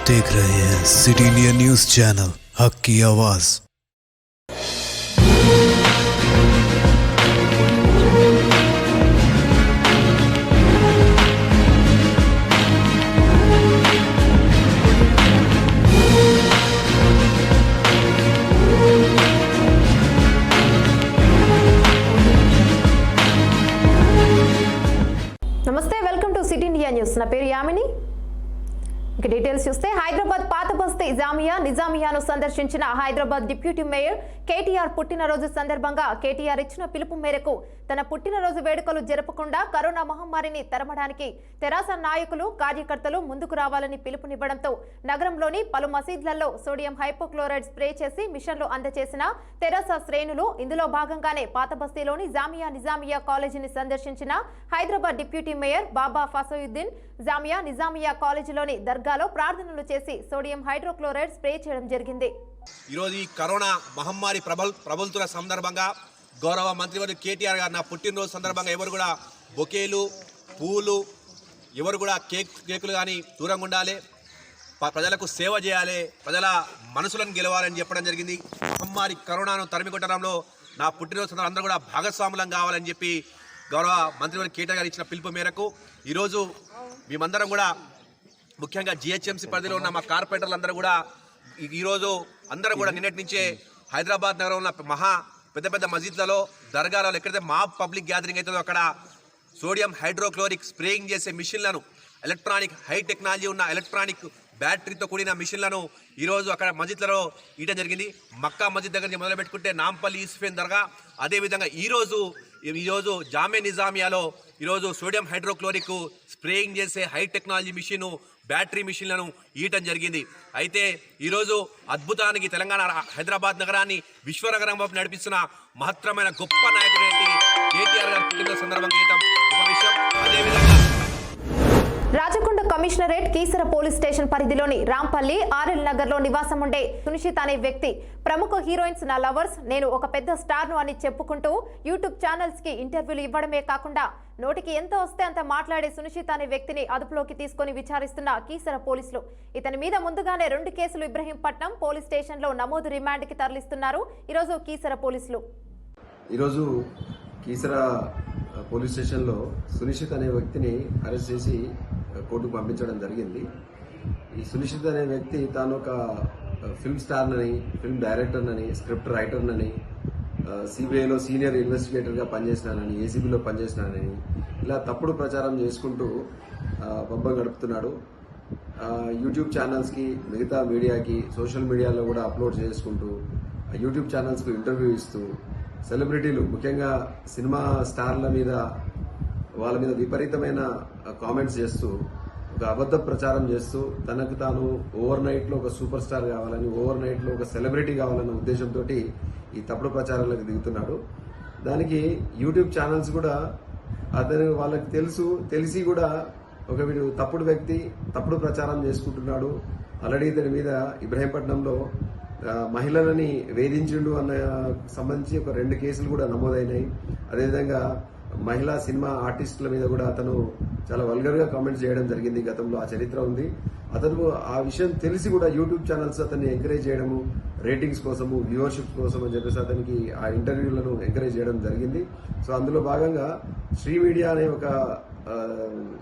देख रहे हैं सिटी इंडिया न्यूज चैनल हक की आवाज। నమస్తే, welcome to city India news. నా పేరు యామిని। ఇక డీటెయిల్స్ చూస్తే హైదరాబాద్ పాత బస్తీ నిజామియాను సందర్శించిన హైదరాబాద్ డిప్యూటీ మేయర్ కేటీఆర్ పుట్టినరోజు సందర్భంగా కేటీఆర్ ఇచ్చిన పిలుపు మేరకు తన పుట్టినరోజు వేడుకలు జరపకుండా కరోనా మహమ్మారిని తరమడానికి తెరాస నాయకులు కార్యకర్తలు ముందుకు రావాలని పిలుపునివ్వడంతో నగరంలోని పలు మసీద్లలో సోడియం హైపోక్లోరైడ్ స్ప్రే చేసి మిషన్లు అందజేసిన తెరాస శ్రేణులు ఇందులో భాగంగానే పాత బస్తీలోని నిజామియా కాలేజీని సందర్శించిన హైదరాబాద్ డిప్యూటీ మేయర్ బాబా ఫసయుద్దీన్ నిజామియా కాలేజీలోని దర్గాలో ప్రార్థనలు చేసి సోడియం హైడ్రోక్లోరైడ్ స్ప్రే చేయడం జరిగింది। ఈరోజు ఈ కరోనా మహమ్మారి ప్రబలుతున్న సందర్భంగా గౌరవ మంత్రివర్యులు కేటీఆర్ గారు నా పుట్టినరోజు సందర్భంగా ఎవరు కూడా బొకేలు పూలు ఎవరు కూడా కేకులు కానీ దూరంగా ఉండాలి, ప్రజలకు సేవ చేయాలి, ప్రజల మనసులను గెలవాలని చెప్పడం జరిగింది। మహమ్మారి కరోనాను తరిమికొట్టడంలో నా పుట్టినరోజు సందర్భంగా అందరూ కూడా భాగస్వాములం కావాలని చెప్పి గౌరవ మంత్రివర్యులు కేటీఆర్ గారు ఇచ్చిన పిలుపు మేరకు ఈరోజు మేమందరం కూడా ముఖ్యంగా జిహెచ్ఎంసీ పరిధిలో ఉన్న మా కార్పొరేటర్లు అందరూ కూడా ఈరోజు అందరూ కూడా నిన్నటి నుంచే హైదరాబాద్ నగరంలో ఉన్న పెద్ద మసీద్లలో దర్గాలలో ఎక్కడైతే మా పబ్లిక్ గ్యాదరింగ్ అవుతుందో అక్కడ సోడియం హైడ్రోక్లోరిక్ స్ప్రేయింగ్ చేసే మిషన్లను, ఎలక్ట్రానిక్ హై టెక్నాలజీ ఉన్న ఎలక్ట్రానిక్ బ్యాటరీతో కూడిన మిషన్లను ఈరోజు అక్కడ మసీద్లలో ఇవ్వడం జరిగింది। మక్కా మసీద్ దగ్గర నుంచి మొదలుపెట్టుకుంటే నాంపల్లి యూసుఫేన్ దర్గా, అదేవిధంగా ఈరోజు జామే నిజామియాలో ఈరోజు సోడియం హైడ్రోక్లోరిక్ స్ప్రేయింగ్ చేసే హై టెక్నాలజీ మిషన్ బ్యాటరీ మిషన్లను ఇవ్వటం జరిగింది। అయితే ఈరోజు అద్భుతానికి తెలంగాణ హైదరాబాద్ నగరాన్ని విశ్వనగరం వైపు నడిపిస్తున్న మహత్తరమైన గొప్ప నాయకుడు కేటీఆర్ గారి పుట్టినరోజు సందర్భంగా ఇవ్వటం ఒక విషయం। అదేవిధంగా Rajakonda commissionerate Keesara police station పరిధిలోని రాంపల్లి ఆర్ఎల్ నగర్ లో నివాసం ఉండే సునిషిత్ అనే వ్యక్తి ప్రముఖ హీరోయిన్స్ నా లవర్స్, నేను ఒక పెద్ద స్టార్ను అని చెప్పుకుంటూ యూట్యూబ్ ఛానల్స్ కి ఇంటర్వ్యూలు ఇవ్వడమే కాకుండా నోటికి ఎంత వస్తే అంత మాట్లాడే సునిషిత్ అనే వ్యక్తిని అదుపులోకి తీసుకుని విచారిస్తున్న కీసర పోలీసులు ఇతని మీద ముందుగానే 2 కేసులు ఇబ్రహీంపట్నం పోలీస్ స్టేషన్ లో నమోదు, రిమాండ్ కి తరలిస్తున్నారు ఈరోజు కీసర పోలీసులు। ఈరోజు కీసర పోలీస్ స్టేషన్లో సునిషిత్ అనే వ్యక్తిని అరెస్ట్ చేసి కోర్టుకు పంపించడం జరిగింది। ఈ సునిషిత్ అనే వ్యక్తి తాను ఒక ఫిల్మ్ స్టార్నని, ఫిల్మ్ డైరెక్టర్నని, స్క్రిప్ట్ రైటర్నని, సిబిఐలో సీనియర్ ఇన్వెస్టిగేటర్గా పనిచేసినానని, ఏసీబీలో పనిచేసినానని ఇలా తప్పుడు ప్రచారం చేసుకుంటూ పబ్బం గడుపుతున్నాడు। యూట్యూబ్ ఛానల్స్కి, మిగతా మీడియాకి, సోషల్ మీడియాలో కూడా అప్లోడ్ చేసుకుంటూ యూట్యూబ్ ఛానల్స్కు ఇంటర్వ్యూ ఇస్తూ సెలబ్రిటీలు, ముఖ్యంగా సినిమా స్టార్ల మీద, వాళ్ళ మీద విపరీతమైన కామెంట్స్ చేస్తూ ఒక అబద్ధ ప్రచారం చేస్తూ తనకు తాను ఓవర్ నైట్లో ఒక సూపర్ స్టార్ కావాలని, ఓవర్ నైట్లో ఒక సెలబ్రిటీ కావాలన్న ఉద్దేశంతో ఈ తప్పుడు ప్రచారాలకు దిగుతున్నాడు। దానికి యూట్యూబ్ ఛానల్స్ కూడా అతను వాళ్ళకి తెలిసి కూడా ఒక వీడు తప్పుడు వ్యక్తి, తప్పుడు ప్రచారం చేసుకుంటున్నాడు, ఆల్రెడీ ఇతని మీద ఇబ్రహీంపట్నంలో మహిళలని వేధించిండు అన్న సంబంధించి ఒక 2 కేసులు కూడా నమోదైనాయి। అదేవిధంగా మహిళా సినిమా ఆర్టిస్టుల మీద కూడా అతను చాలా వల్గర్ గా కామెంట్స్ చేయడం జరిగింది। గతంలో ఆ చరిత్ర ఉంది। అతను ఆ విషయం తెలిసి కూడా యూట్యూబ్ ఛానల్స్ అతన్ని ఎంకరేజ్ చేయడము, రేటింగ్స్ కోసము, వ్యూవర్షిప్ కోసం అని చెప్పేసి అతనికి ఆ ఇంటర్వ్యూలను ఎంకరేజ్ చేయడం జరిగింది। సో అందులో భాగంగా శ్రీ మీడియా అనే ఒక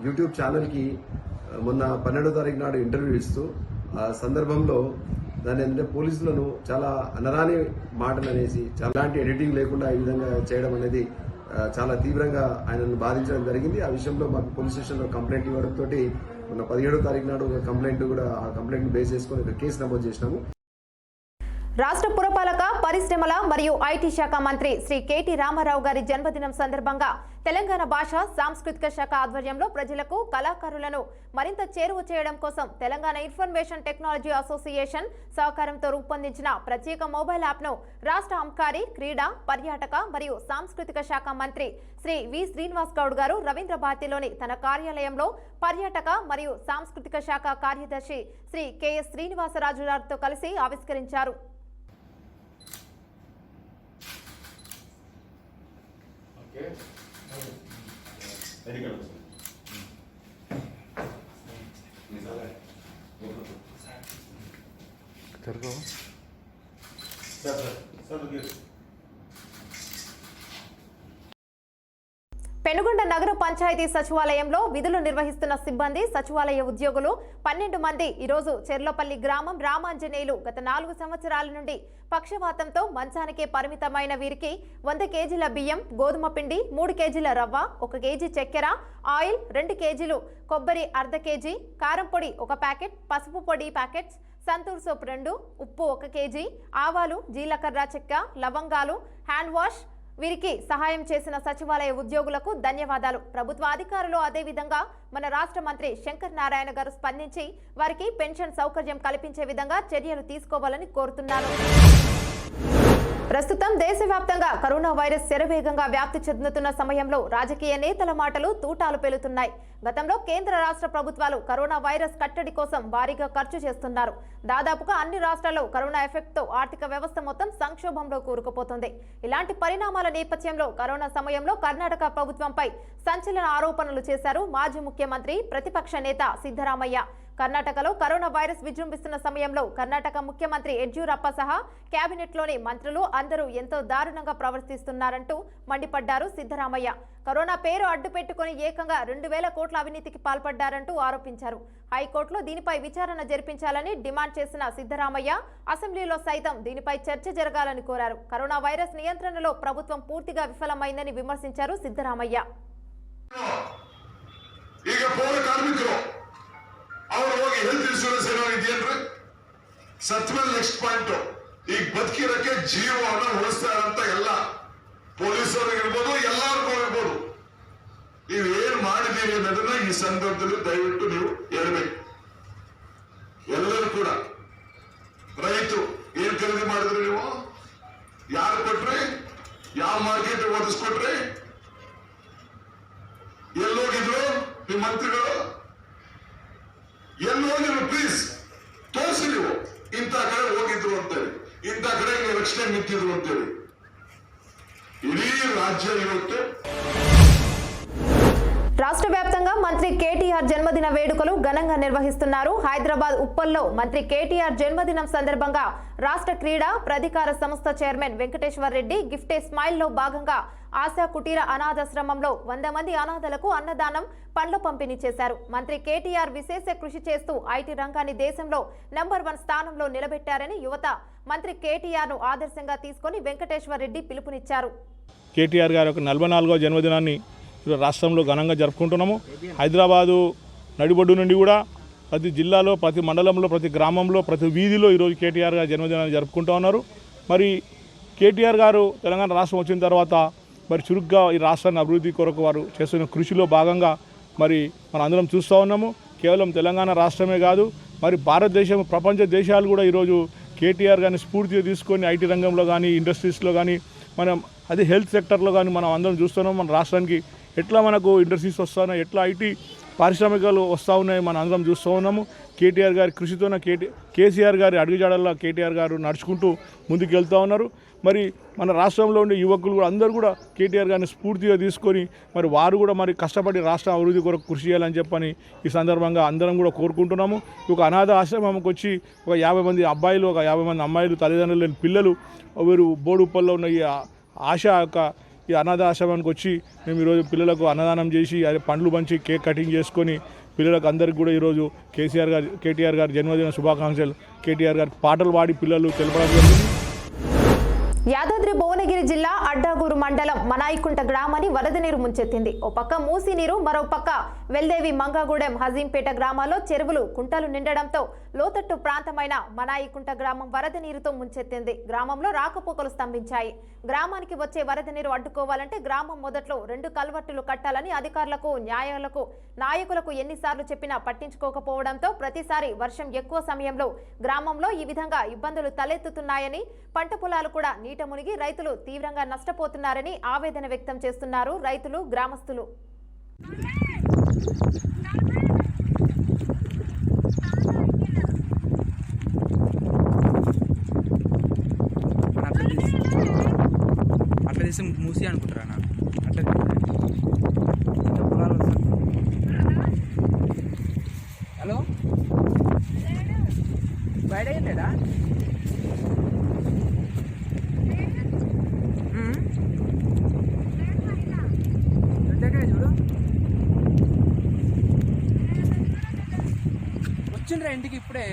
యూట్యూబ్ ఛానల్ కి మొన్న 12వ తారీఖు నాడు ఇంటర్వ్యూ ఇస్తూ ఆ సందర్భంలో దాని అంటే పోలీసులను చాలా అనరాని మాటలు అనేసి, అలాంటి ఎడిటింగ్ లేకుండా ఈ విధంగా చేయడం అనేది చాలా తీవ్రంగా ఆయనను బాధించడం జరిగింది। ఆ విషయంలో మాకు పోలీస్ స్టేషన్లో కంప్లైంట్ ఇవ్వడంతో మొన్న 17వ తారీఖు నాడు ఒక కంప్లైంట్ కూడా, ఆ కంప్లైంట్ బేస్ చేసుకుని ఒక కేసు నమోదు చేసినాము। రాష్ట్ర పురపాలక, పరిశ్రమల మరియు ఐటీ శాఖ మంత్రి శ్రీ కేటీ రామారావు గారి జన్మదినం సందర్భంగా తెలంగాణ భాష సాంస్కృతిక శాఖ ఆధ్వర్యంలో ప్రజలకు, కళాకారులను మరింత చేరువ చేయడం కోసం తెలంగాణ ఇన్ఫర్మేషన్ టెక్నాలజీ అసోసియేషన్ సహకారంతో రూపొందించిన ప్రత్యేక మొబైల్ యాప్ను రాష్ట్ర అబ్కారీ, క్రీడా, పర్యాటక మరియు సాంస్కృతిక శాఖ మంత్రి శ్రీ వి శ్రీనివాస్ గౌడ్ గారు రవీంద్ర భారతిలోని తన కార్యాలయంలో పర్యాటక మరియు సాంస్కృతిక శాఖ కార్యదర్శి శ్రీ కెఎస్ శ్రీనివాసరాజు గారితో కలిసి ఆవిష్కరించారు। Very good. పెనుగొండ నగర పంచాయతీ సచివాలయంలో విధులు నిర్వహిస్తున్న సిబ్బంది సచివాలయ ఉద్యోగులు 12 మంది ఈరోజు చెర్లపల్లి గ్రామం రామాంజనేయులు గత 4 సంవత్సరాల నుండి పక్షవాతంతో మంచానికే పరిమితమైన వీరికి 100 కేజీల బియ్యం, గోధుమ పిండి, 3 కేజీల రవ్వ, 1 కేజీ చక్కెర, ఆయిల్, 2 కేజీలు కొబ్బరి, అర్ధ కేజీ, కారం పొడి 1 ప్యాకెట్, పసుపు పొడి ప్యాకెట్స్, సంతూర్ సోప్ 2, ఉప్పు 1 కేజీ, ఆవాలు, జీలకర్ర చెక్క, లవంగాలు, హ్యాండ్ వాష్ వీరికి సహాయం చేసిన సచివాలయ ఉద్యోగులకు ధన్యవాదాలు. ప్రభుత్వ అధికారులు అదేవిధంగా మన రాష్ట్ర మంత్రి శంకర్ నారాయణ గారు స్పందించి వారికి పెన్షన్ సౌకర్యం కల్పించే విధంగా చర్యలు తీసుకోవాలని కోరుతున్నారు. ప్రస్తుతం దేశవ్యాప్తంగా కరోనా వైరస్ శరవేగంగా వ్యాప్తి చెందుతున్న సమయంలో రాజకీయ నేతల మాటలు తూటాలు పేలుతున్నాయి. గతంలో కేంద్ర రాష్ట్ర ప్రభుత్వాలు కరోనా వైరస్ కట్టడి కోసం భారీగా ఖర్చు చేస్తున్నారు. దాదాపుగా అన్ని రాష్ట్రాల్లో కరోనా ఎఫెక్ట్ తో ఆర్థిక వ్యవస్థ మొత్తం సంక్షోభంలో కూరుకుపోతుంది. ఇలాంటి పరిణామాల నేపథ్యంలో కరోనా సమయంలో కర్ణాటక ప్రభుత్వంపై సంచలన ఆరోపణలు చేశారు మాజీ ముఖ్యమంత్రి ప్రతిపక్ష నేత సిద్ధరామయ్య. కర్ణాటకలో కరోనా వైరస్ విజృంభిస్తున్న సమయంలో కర్ణాటక ముఖ్యమంత్రి యడ్యూరప్ప సహా కేబినెట్లోని మంత్రులు అందరూ ఎంతో దారుణంగా ప్రవర్తిస్తున్నారంటూ మండిపడ్డారు సిద్ధరామయ్య. కరోనా పేరు అడ్డు పెట్టుకుని ఏకంగా 2,000 కోట్ల అవినీతికి పాల్పడ్డారంటూ ఆరోపించారు. హైకోర్టులో దీనిపై విచారణ జరిపించాలని డిమాండ్ చేసిన సిద్ధరామయ్య అసెంబ్లీలో సైతం దీనిపై చర్చ జరగాలని కోరారు. కరోనా వైరస్ నియంత్రణలో ప్రభుత్వం పూర్తిగా విఫలమైందని విమర్శించారు సిద్ధరామయ్య. ಅವರು ಹೋಗಿ ಹೆಲ್ತ್ ಇನ್ಶೂರೆನ್ಸ್ ಏನೋ ಇದೆಯಲ್ರಿ ಸತ್ಮೇಲೆ ನೆಕ್ಸ್ಟ್ ಪಾಯಿಂಟ್ ಈಗ ಬದುಕಿರಕ್ಕೆ ಜೀವವನ್ನು ಉಳಿಸ್ತಾರಂತ ಎಲ್ಲ ಪೊಲೀಸರಿಗಿರ್ಬೋದು ಎಲ್ಲರಿಗೂ ಇರ್ಬೋದು ನೀವು ಏನ್ ಮಾಡಿದೀರಿ ಅನ್ನೋದನ್ನ ಈ ಸಂದರ್ಭದಲ್ಲಿ ದಯವಿಟ್ಟು ನೀವು ಹೇಳ್ಬೇಕು. ಎಲ್ಲರೂ ಕೂಡ ರೈತರು ಏನ್ ಖರೀದಿ ಮಾಡಿದ್ರಿ, ನೀವು ಯಾರು ಕೊಟ್ರಿ, ಯಾವ ಮಾರ್ಕೆಟ್ ಒದಗಿಸ್ಕೊಟ್ರಿ, ಎಲ್ಲೋಗಿದ್ರು ನಿಮ್ಮ ಮಂತ್ರಿಗಳು, ಎಲ್ಲಿ ಹೋಗಿದ್ರು ಪ್ಲೀಸ್ ತೋರಿಸಿ. ನೀವು ಇಂಥ ಕಡೆ ಹೋಗಿದ್ರು ಅಂತೇಳಿ, ಇಂಥ ಕಡೆ ರಕ್ಷಣೆ ನಿಂತಿದ್ರು ಅಂತೇಳಿ ಇಡೀ ರಾಜ್ಯ ಇವತ್ತು. రాష్ట్ర వ్యాప్తంగా మంత్రి కేటీఆర్ జన్మదిన వేడుకలు ఘనంగా నిర్వహిస్తున్నారు. హైదరాబాద్ ఉప్పల్లో మంత్రి కేటీఆర్ జన్మదినం సందర్భంగా రాష్ట్ర క్రీడా ప్రాధికార సంస్థ చైర్మన్ వెంకటేశ్వర్ రెడ్డి గిఫ్టే స్మైల్ లో భాగంగా ఆశా కుటీర అనాథాశ్రమంలో 100 మంది అనాథలకు అన్నదానం, పండ్ల పంపిణీ చేశారు. మంత్రి కేటీఆర్ విశేష కృషి చేస్తూ ఐటీ రంగాన్ని దేశంలో నంబర్ 1 స్థానంలో నిలబెట్టారని యువత మంత్రి కేటీఆర్ ను ఆదర్శంగా తీసుకొని వెంకటేశ్వర్ రెడ్డి పిలుపునిచ్చారు. కేటీఆర్ గారి 44వ జన్మదినాన్ని రాష్ట్రంలో ఘనంగా జరుపుకుంటున్నాము. హైదరాబాదు నడిబొడ్డు నుండి కూడా ప్రతి జిల్లాలో, ప్రతి మండలంలో, ప్రతి గ్రామంలో, ప్రతి వీధిలో ఈరోజు కేటీఆర్ గారి జన్మదినాన్ని జరుపుకుంటూ ఉన్నారు. మరి కేటీఆర్ గారు తెలంగాణ రాష్ట్రం వచ్చిన తర్వాత మరి చురుగ్గా ఈ రాష్ట్రాన్ని అభివృద్ధి కొరకు వారు చేస్తున్న కృషిలో భాగంగా మరి మనం అందరం చూస్తూ ఉన్నాము. కేవలం తెలంగాణ రాష్ట్రమే కాదు, మరి భారతదేశం, ప్రపంచ దేశాలు కూడా ఈరోజు కేటీఆర్ గారిని స్ఫూర్తిగా తీసుకొని ఐటీ రంగంలో కానీ, ఇండస్ట్రీస్లో కానీ, మనం అదే హెల్త్ సెక్టర్లో కానీ మనం అందరం చూస్తున్నాం. మన రాష్ట్రానికి ఎట్లా మనకు ఇండస్ట్రీస్ వస్తున్నాయి, ఎట్లా ఐటీ పారిశ్రామికలు వస్తూ ఉన్నాయి, మనం అందరం చూస్తూ ఉన్నాము. కేటీఆర్ గారి కృషితోనే కేసీఆర్ గారి అడుగుజాడల్లో కేటీఆర్ గారు నడుచుకుంటూ ముందుకు వెళ్తూ ఉన్నారు. మరి మన రాష్ట్రంలో ఉండే యువకులు కూడా అందరూ కూడా కేటీఆర్ గారిని స్ఫూర్తిగా తీసుకొని మరి వారు కూడా మరి కష్టపడి రాష్ట్ర అభివృద్ధి కొరకు కృషి చేయాలని చెప్పని ఈ సందర్భంగా అందరం కూడా కోరుకుంటున్నాము. ఒక అనాథ ఆశ్రమంకి వచ్చి ఒక 50 మంది అబ్బాయిలు, ఒక 50 మంది అమ్మాయిలు, తల్లిదండ్రులు లేని పిల్లలు వీరు బోడుప్పల్లో ఉన్న ఈ ఆశ ఈ అనాథ ఆశ్రమానికి వచ్చి మేము ఈరోజు పిల్లలకు అన్నదానం చేసి పండ్లు పంచి కేక్ కటింగ్ చేసుకొని పిల్లలకు అందరికీ కూడా ఈరోజు కేటీఆర్ గారి జన్మదిన శుభాకాంక్షలు కేటీఆర్ గారి పాటలు పాడి పిల్లలు తెలపడం జరిగింది. యాదాద్రి భువనగిరి జిల్లా అడ్డాగూరు మండలం మనాయికుంట గ్రామాన్ని వరద నీరు ముంచెత్తింది. ఓ పక్క మూసీ నీరు, మరో పక్క వెల్దేవి, మంగగూడెం, హజీంపేట గ్రామాల్లో చెరువులు, కుంటలు నిండడంతో లోతట్టు ప్రాంతమైన మనాయికుంట గ్రామం వరద నీరుతో ముంచెత్తింది. గ్రామంలో రాకపోకలు స్తంభించాయి. గ్రామానికి వచ్చే వరద నీరు అడ్డుకోవాలంటే గ్రామం మొదట్లో 2 కల్వర్టులు కట్టాలని అధికారులకు, నాయకులకు ఎన్నిసార్లు చెప్పినా పట్టించుకోకపోవడంతో ప్రతిసారి వర్షం ఎక్కువ సమయంలో గ్రామంలో ఈ విధంగా ఇబ్బందులు తలెత్తుతున్నాయని, పంట పొలాలు కూడా నీట మునిగి రైతులు తీవ్రంగా నష్టపోతున్నారని ఆవేదన వ్యక్తం చేస్తున్నారు రైతులు, గ్రామస్తులు. అట్లా చేసి మూసి అనుకుంటారా? హలో బయట వచ్చిండ్రా ఇంటికి ఇప్పుడే.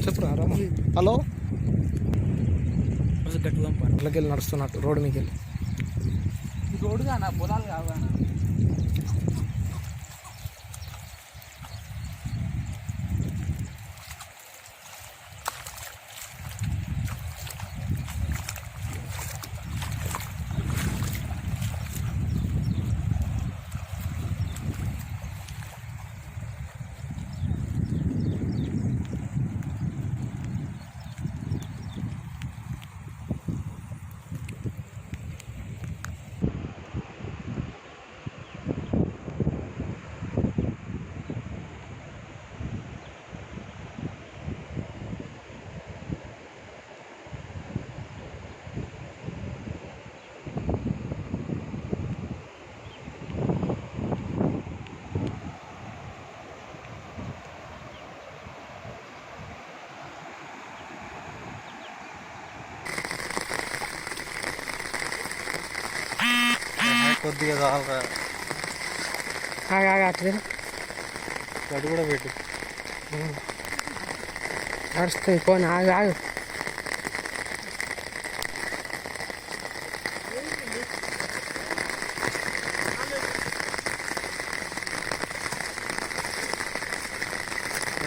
చెప్పురా రామా. హలో, గట్టుగా ఇళ్ళకి వెళ్ళి నడుస్తున్నట్టు రోడ్డు మీకు వెళ్ళి. రోడ్డుగా నా పొలాలు కావా. కొద్దిగా చాలరా. అట్లే గడ్డి కూడా పెట్టు. నడుస్తుంది పోనీ. ఆగు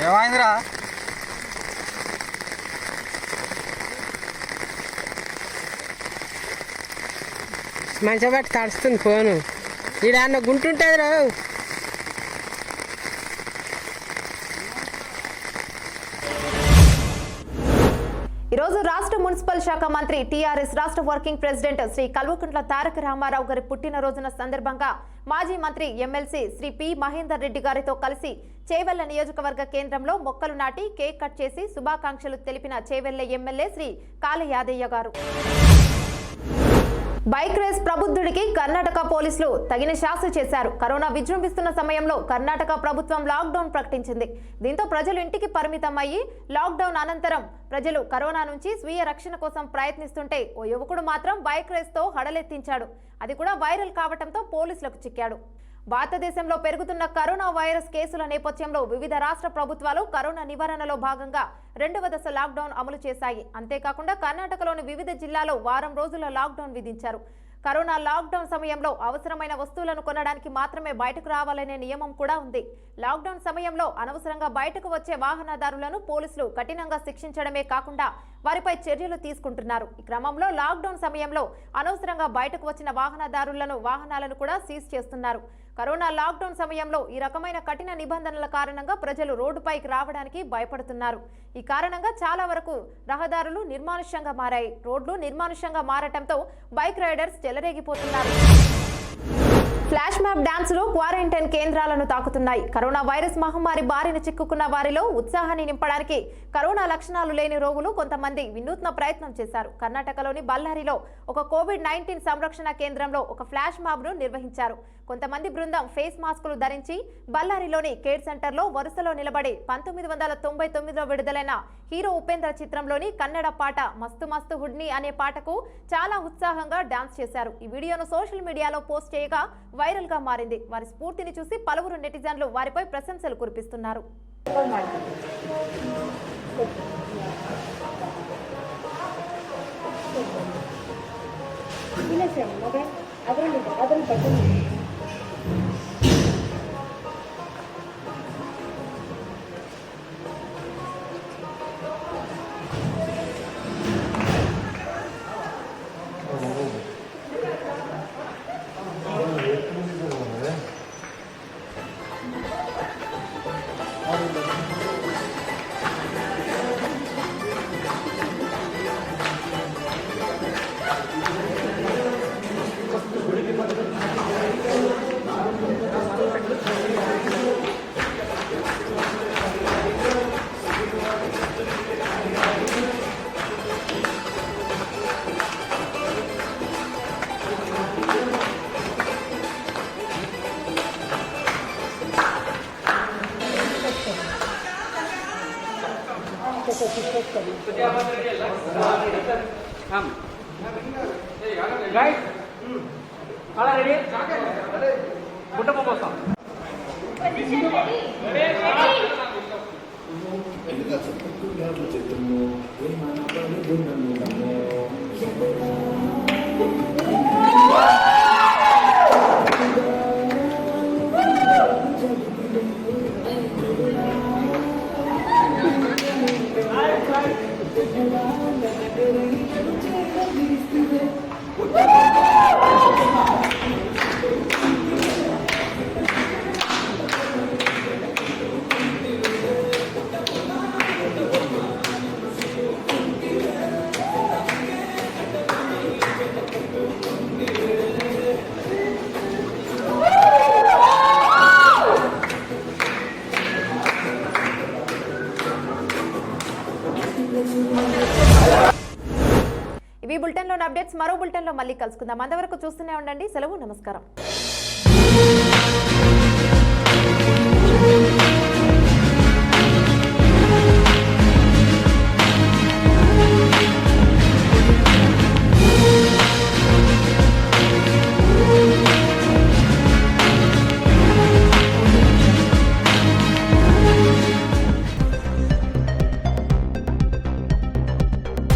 ఏమైందిరా? మంచిగా బట్టి తడుస్తుంది ఫోను. ఈడ అన్న గుంటుంటుంది రా. ఈరోజు రాష్ట్ర మున్సిపల్ శాఖ మంత్రి టీఆర్ఎస్ రాష్ట్ర వర్కింగ్ ప్రెసిడెంట్ శ్రీ కల్వకుంట్ల తారక రామారావు గారి పుట్టినరోజున సందర్భంగా మాజీ మంత్రి ఎమ్మెల్సీ శ్రీ పి మహేందర్ రెడ్డి గారితో కలిసి చేవెళ్ల నియోజకవర్గ కేంద్రంలో మొక్కలు నాటి కేక్ కట్ చేసి శుభాకాంక్షలు తెలిపిన చేవెళ్ల ఎమ్మెల్యే శ్రీ కాళ యాదయ్య గారు. బైక్ రేస్ ప్రబుద్ధుడికి కర్ణాటక పోలీసులు తగిన శాస్తి చేశారు. కరోనా విజృంభిస్తున్న సమయంలో కర్ణాటక ప్రభుత్వం లాక్డౌన్ ప్రకటించింది. దీంతో ప్రజలు ఇంటికి పరిమితం అయ్యి లాక్డౌన్ అనంతరం ప్రజలు కరోనా నుంచి స్వీయ రక్షణ కోసం ప్రయత్నిస్తుంటే ఓ యువకుడు మాత్రం బైక్ రేస్ తో హడలెత్తించాడు. అది కూడా వైరల్ కావడంతో పోలీసులకు చిక్కాడు. భారతదేశంలో పెరుగుతున్న కరోనా వైరస్ కేసుల నేపథ్యంలో వివిధ రాష్ట్ర ప్రభుత్వాలు కరోనా నివారణలో భాగంగా 2వ దశ లాక్డౌన్ అమలు చేశాయి. అంతేకాకుండా కర్ణాటకలోని వివిధ జిల్లాల్లో వారం రోజుల లాక్డౌన్ విధించారు. కరోనా లాక్డౌన్ సమయంలో అవసరమైన వస్తువులను కొనడానికి మాత్రమే బయటకు రావాలనే నియమం కూడా ఉంది. లాక్డౌన్ సమయంలో అనవసరంగా బయటకు వచ్చే వాహనదారులను పోలీసులు కఠినంగా శిక్షించడమే కాకుండా వారిపై చర్యలు తీసుకుంటున్నారు. ఈ క్రమంలో లాక్డౌన్ సమయంలో అనవసరంగా బయటకు వచ్చిన వాహనాలను కూడా సీజ్ చేస్తున్నారు. కరోనా లాక్డౌన్ సమయంలో ఈ రకమైన కఠిన నిబంధనల కారణంగా ప్రజలు రోడ్డుపైకి రావడానికి భయపడుతున్నారు. ఈ కారణంగా చాలా వరకు రహదారులు నిర్మానుష్యంగా మారాయి. రోడ్లు నిర్మానుష్యంగా మారటంతో బైక్ రైడర్స్ చెలరేగిపోతున్నారు. ఫ్లాష్ మ్యాప్ డాన్సులు క్వారంటైన్ కేంద్రాలను తాకుతున్నాయి. కరోనా వైరస్ మహమ్మారి బారిన చిక్కుకున్న వారిలో ఉత్సాహాన్ని నింపడానికి కరోనా లక్షణాలు లేని రోగులు కొంతమంది వినూత్న ప్రయత్నం చేశారు. కర్ణాటకలోని బళ్ళారిలో ఒక కోవిడ్-19 సంరక్షణ కేంద్రంలో ఒక ఫ్లాష్ మాబ్ ను నిర్వహించారు. కొంతమంది బృందం ఫేస్ మాస్కులు ధరించి బళ్ళారిలోని కేర్ సెంటర్లో వరుసలో నిలబడి 1999లో విడుదలైన హీరో ఉపేంద్ర చిత్రంలోని కన్నడ పాట మస్తు మస్తు హుడ్ని అనే పాటకు చాలా ఉత్సాహంగా డాన్స్ చేశారు. ఈ వీడియోను సోషల్ మీడియాలో పోస్ట్ చేయగా వైరల్ గా మారింది. వారి స్ఫూర్తిని చూసి పలువురు నెటిజన్లు వారిపై ప్రశంసలు కురిపిస్తున్నారు. ఇవి బులెటిన్లోని అప్డేట్స్. మరో బులెటిన్లో మళ్ళీ కలుసుకుందాం. అంతవరకు చూస్తూనే ఉండండి. సెలవు, నమస్కారం.